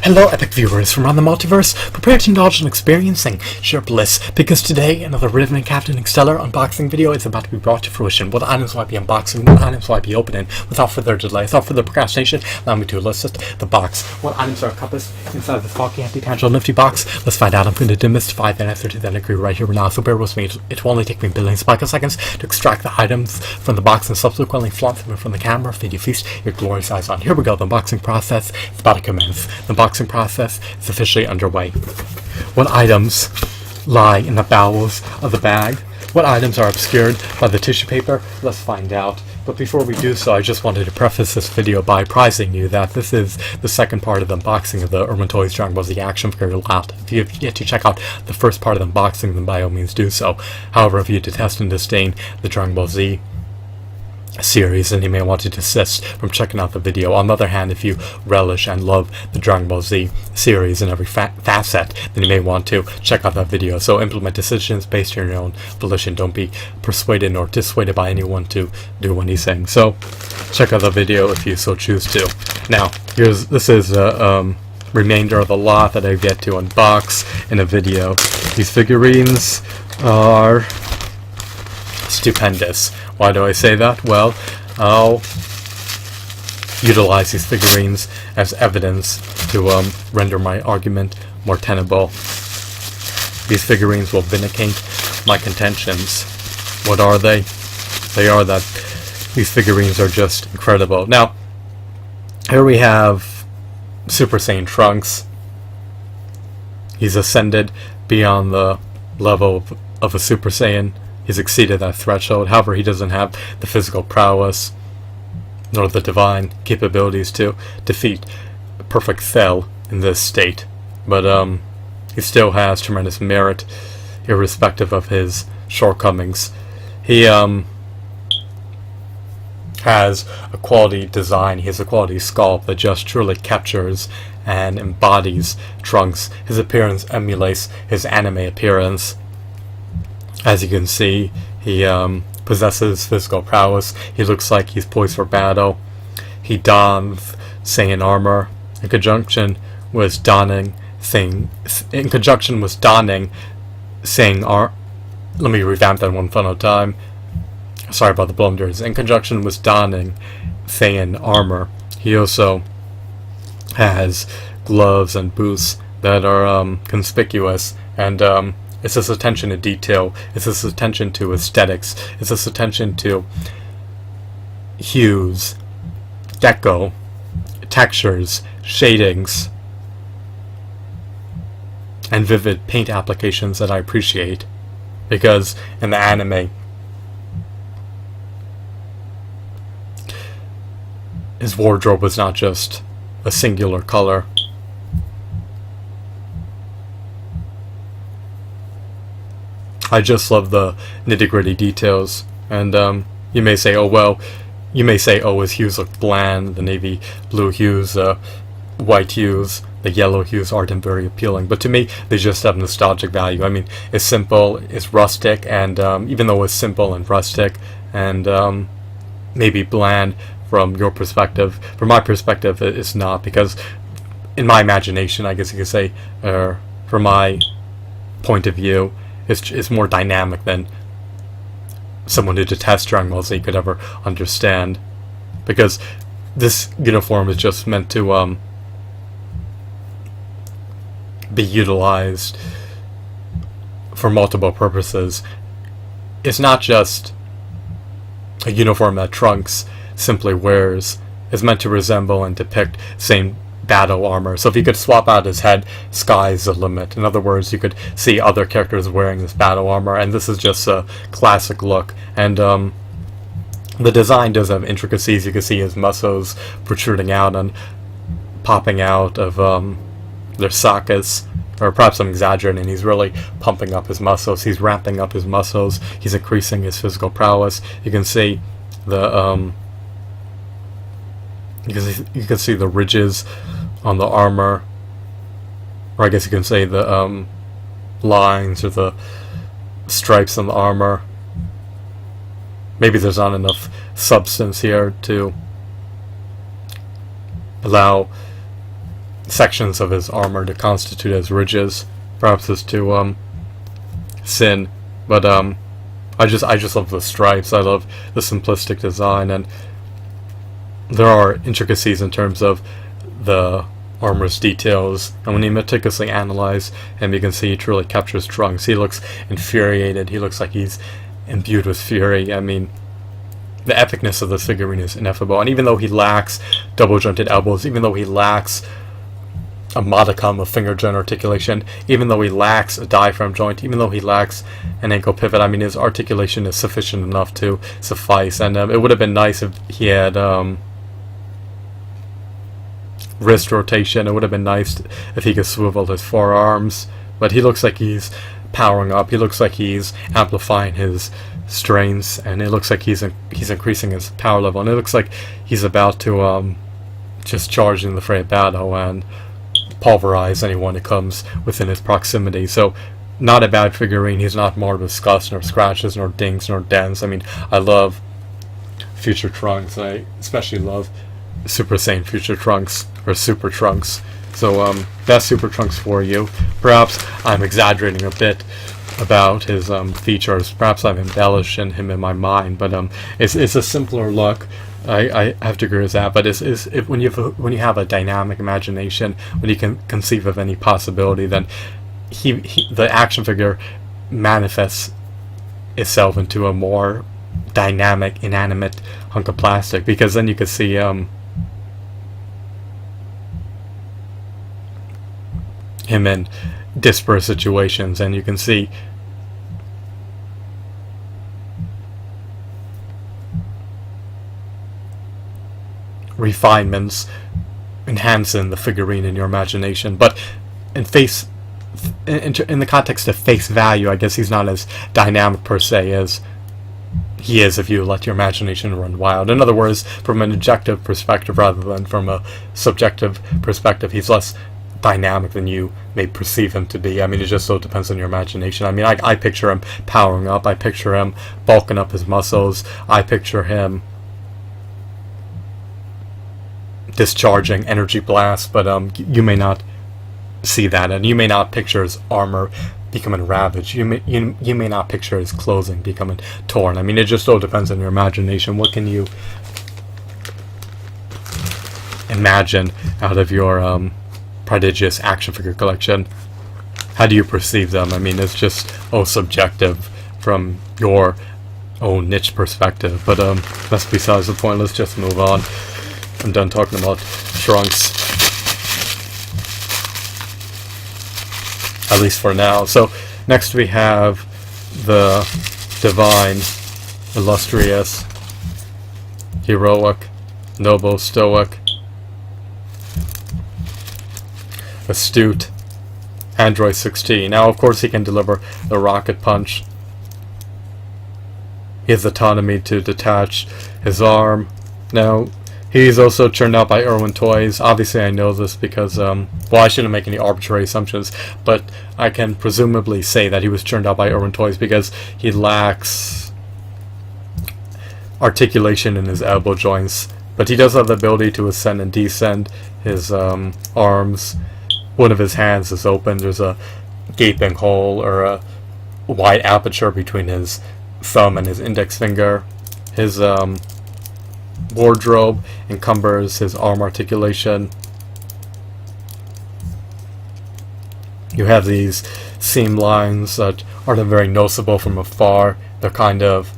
Hello, epic viewers from around the multiverse. Prepare to indulge in experiencing sheer bliss, because today another Riven Captain Stellar unboxing video is about to be brought to fruition. What items will I be unboxing? What items will I be opening? Without further delay, without further procrastination, allow me to elicit the box. What items are encompassed inside this bulky, anti-tangible, nifty box? Let's find out. I'm going to demystify the answer to that inquiry right here and now, so bear with me. It will only take me billions of picoseconds to extract the items from the box and subsequently flaunt them from the camera for you to feast your glorious eyes on. Here we go. The unboxing process is about to commence. The unboxing process is officially underway. What items lie in the bowels of the bag? What items are obscured by the tissue paper? Let's find out. But before we do so, I just wanted to preface this video by apprising you that this is the second part of the unboxing of the Irwin Toy's Dragon Ball Z action figure lot. If you have yet to check out the first part of the unboxing, then by all means do so. However, if you detest and disdain the Dragon Ball Z series, and you may want to desist from checking out the video. On the other hand, if you relish and love the Dragon Ball Z series in every facet, then you may want to check out that video. So implement decisions based on your own volition. Don't be persuaded nor dissuaded by anyone to do anything. So check out the video if you so choose to. Now, this is a remainder of the lot that I've yet to unbox in a video. These figurines are stupendous. Why do I say that? Well, I'll utilize these figurines as evidence to render my argument more tenable. These figurines will vindicate my contentions. What are they? They are that these figurines are just incredible. Now, here we have Super Saiyan Trunks. He's ascended beyond the level of a Super Saiyan. He's exceeded that threshold. However, he doesn't have the physical prowess nor the divine capabilities to defeat perfect Cell in this state. But he still has tremendous merit, irrespective of his shortcomings. He has a quality design. He has a quality sculpt that just truly captures and embodies Trunks. His appearance emulates his anime appearance. As you can see, he possesses physical prowess. He looks like he's poised for battle. He dons Saiyan armor in conjunction with donning Saiyan. Let me revamp that one final time. Sorry about the blunders. In conjunction with donning Saiyan armor, he also has gloves and boots that are conspicuous, and it's this attention to detail, it's this attention to aesthetics, it's this attention to hues, deco, textures, shadings, and vivid paint applications that I appreciate. Because in the anime, his wardrobe was not just a singular color. I just love the nitty-gritty details, and you may say, oh, his hues look bland, the navy blue hues, white hues, the yellow hues aren't very appealing, but to me, they just have nostalgic value. I mean, it's simple, it's rustic, and even though it's simple and rustic, and maybe bland from your perspective, from my perspective, it's not, because in my imagination, I guess you could say, from my point of view, it's more dynamic than someone who detests Dragon Ball Z could ever understand. Because this uniform is just meant to be utilized for multiple purposes. It's not just a uniform that Trunks simply wears. It's meant to resemble and depict same battle armor. So if you could swap out his head, sky's the limit. In other words, you could see other characters wearing this battle armor, and this is just a classic look. And the design does have intricacies. You can see his muscles protruding out and popping out of their sockets, or perhaps I'm exaggerating. He's really pumping up his muscles. He's ramping up his muscles. He's increasing his physical prowess. You can see the you can see the ridges on the armor, or I guess you can say the lines or the stripes on the armor. Maybe there's not enough substance here to allow sections of his armor to constitute as ridges. Perhaps it's to sin, but I just love the stripes. I love the simplistic design, and there are intricacies in terms of the armor's details, and when you meticulously analyze him, you can see he truly captures Trunks. He looks infuriated. He looks like he's imbued with fury. I mean, the epicness of this figurine is ineffable, and even though he lacks double jointed elbows, even though he lacks a modicum of finger joint articulation, even though he lacks a diaphragm joint, even though he lacks an ankle pivot, I mean, his articulation is sufficient enough to suffice. And it would have been nice if he had wrist rotation. It would have been nice if he could swivel his forearms, but he looks like he's powering up. He looks like he's amplifying his strains, and it looks like he's increasing his power level, and it looks like he's about to just charge in the fray of battle and pulverize anyone who comes within his proximity. So, not a bad figurine. He's not marred with scuffs, nor scratches, nor dings, nor dents. I mean, I love Future Trunks. I especially love Super Saiyan Future Trunks, or Super Trunks. So, that's Super Trunks for you. Perhaps I'm exaggerating a bit about his features. Perhaps I'm embellishing him in my mind, but it's a simpler look. I have to agree with that. But when you have a dynamic imagination, when you can conceive of any possibility, then the action figure manifests itself into a more dynamic, inanimate hunk of plastic. Because then you could see him in disparate situations, and you can see refinements enhancing the figurine in your imagination. But in the context of face value, I guess he's not as dynamic per se as he is if you let your imagination run wild. In other words, from an objective perspective rather than from a subjective perspective, he's less dynamic than you may perceive him to be. I mean, it just so depends on your imagination. I mean, I picture him powering up. I picture him bulking up his muscles. I picture him discharging energy blasts, but you may not see that, and you may not picture his armor becoming ravaged. You may not picture his clothing becoming torn. I mean, it just all depends on your imagination. What can you imagine out of your prodigious action figure collection? How do you perceive them? I mean, it's just subjective from your own niche perspective. But that's besides the point. Let's just move on. I'm done talking about Trunks, at least for now. So next we have the divine, illustrious, heroic, noble, stoic, astute Android 16. Now, of course, he can deliver the rocket punch. He has autonomy to detach his arm. Now, he's also churned out by Irwin Toys. Obviously, I know this because, well, I shouldn't make any arbitrary assumptions, but I can presumably say that he was churned out by Irwin Toys because he lacks articulation in his elbow joints. But he does have the ability to ascend and descend his arms. One of his hands is open. There's a gaping hole or a wide aperture between his thumb and his index finger. His wardrobe encumbers his arm articulation. You have these seam lines that aren't very noticeable from afar. They're kind of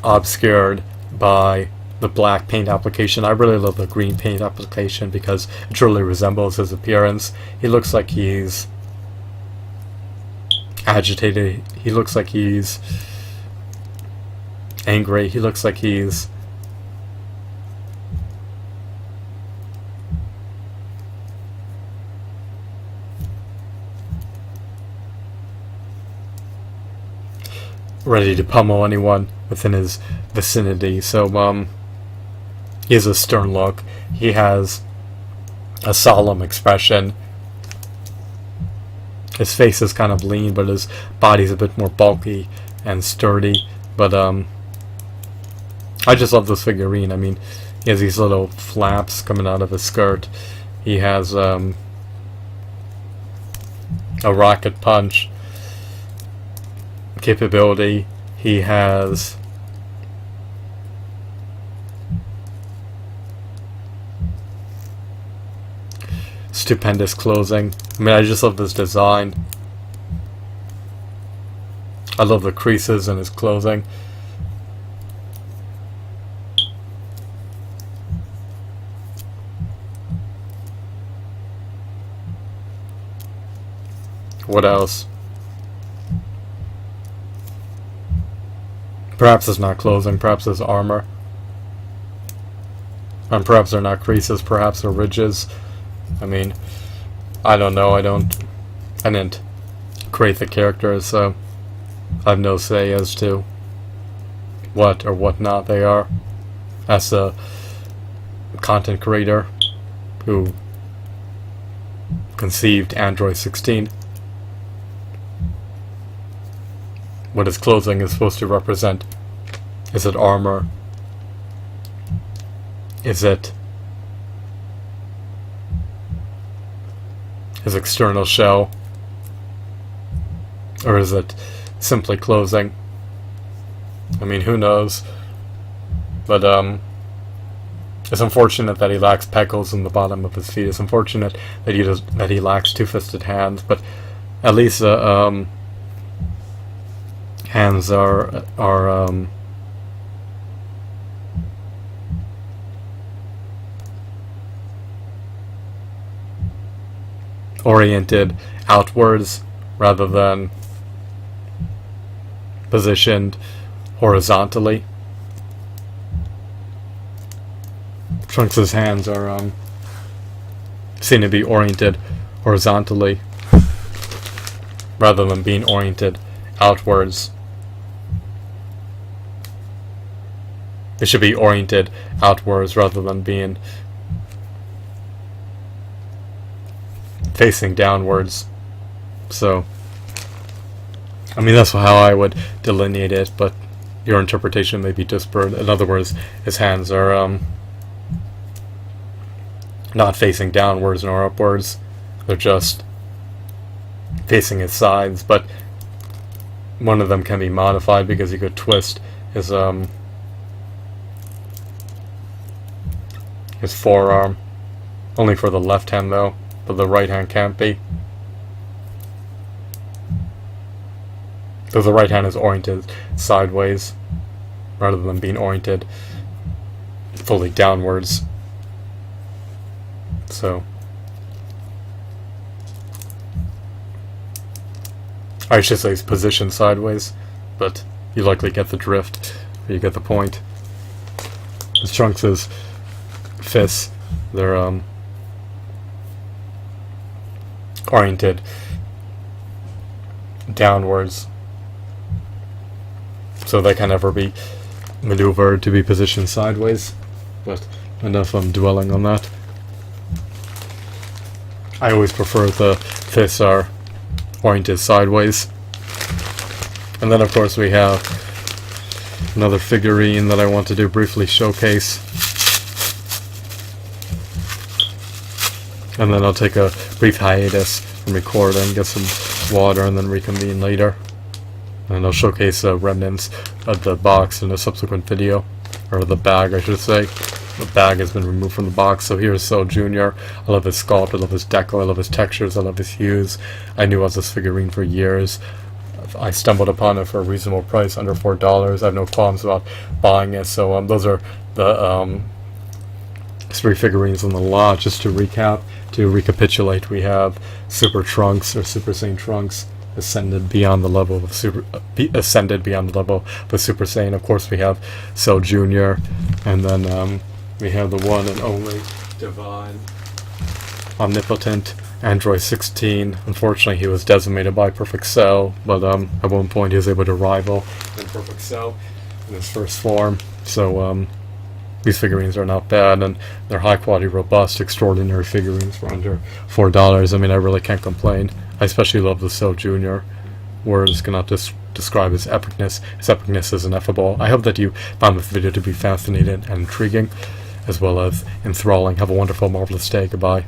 obscured by the black paint application. I really love the green paint application because it truly resembles his appearance. He looks like he's agitated. He looks like he's angry. He looks like he's ready to pummel anyone within his vicinity. So he has a stern look. He has a solemn expression. His face is kind of lean, but his body's a bit more bulky and sturdy. But I just love this figurine. I mean, he has these little flaps coming out of his skirt. He has a rocket punch capability. He has stupendous closing. I mean, I just love this design. I love the creases in his clothing. What else? Perhaps it's not clothing, perhaps it's armor. And perhaps they're not creases, perhaps they're ridges. I mean, I don't know, I didn't create the characters, so I have no say as to what or what not they are. As a content creator who conceived Android 16. What his clothing is supposed to represent. Is it armor? Is it his external shell? Or is it simply clothing? I mean, who knows? But it's unfortunate that he lacks pecals in the bottom of his feet. It's unfortunate that he lacks two-fisted hands, but at least hands are oriented outwards rather than positioned horizontally. Trunks' hands are seen to be oriented horizontally rather than being oriented outwards. It should be oriented outwards rather than being facing downwards. So, I mean, that's how I would delineate it, but your interpretation may be disparate. In other words, his hands are not facing downwards nor upwards. They're just facing his sides, but one of them can be modified because you could twist his forearm. Only for the left hand though, but the right hand can't be. Because the right hand is oriented sideways rather than being oriented fully downwards. So I should say it's positioned sideways, but you likely get the drift, or you get the point. His Trunks' fists, they're oriented downwards, so they can never be maneuvered to be positioned sideways. But enough dwelling on that. I always prefer the fists are oriented sideways. And then of course we have another figurine that I want to briefly showcase. And then I'll take a brief hiatus from recording, get some water, and then reconvene later. And I'll showcase remnants of the box in a subsequent video. Or the bag, I should say. The bag has been removed from the box. So here's Cell Jr. I love his sculpt, I love his deco, I love his textures, I love his hues. I knew of this figurine for years. I stumbled upon it for a reasonable price, under $4. I have no qualms about buying it. So those are the 3 figurines on the lot. Just to recapitulate, we have Super Trunks, or Super Saiyan Trunks, ascended beyond the level of Super Saiyan. Of course, we have Cell Jr. And then we have the one and only divine, omnipotent Android 16. Unfortunately, he was decimated by Perfect Cell, but at one point he was able to rival in Perfect Cell in his first form. So these figurines are not bad, and they're high quality, robust, extraordinary figurines for under $4. I mean, I really can't complain. I especially love the Cell Jr. Words cannot describe his epicness. His epicness is ineffable. I hope that you found this video to be fascinating and intriguing, as well as enthralling. Have a wonderful, marvelous day. Goodbye.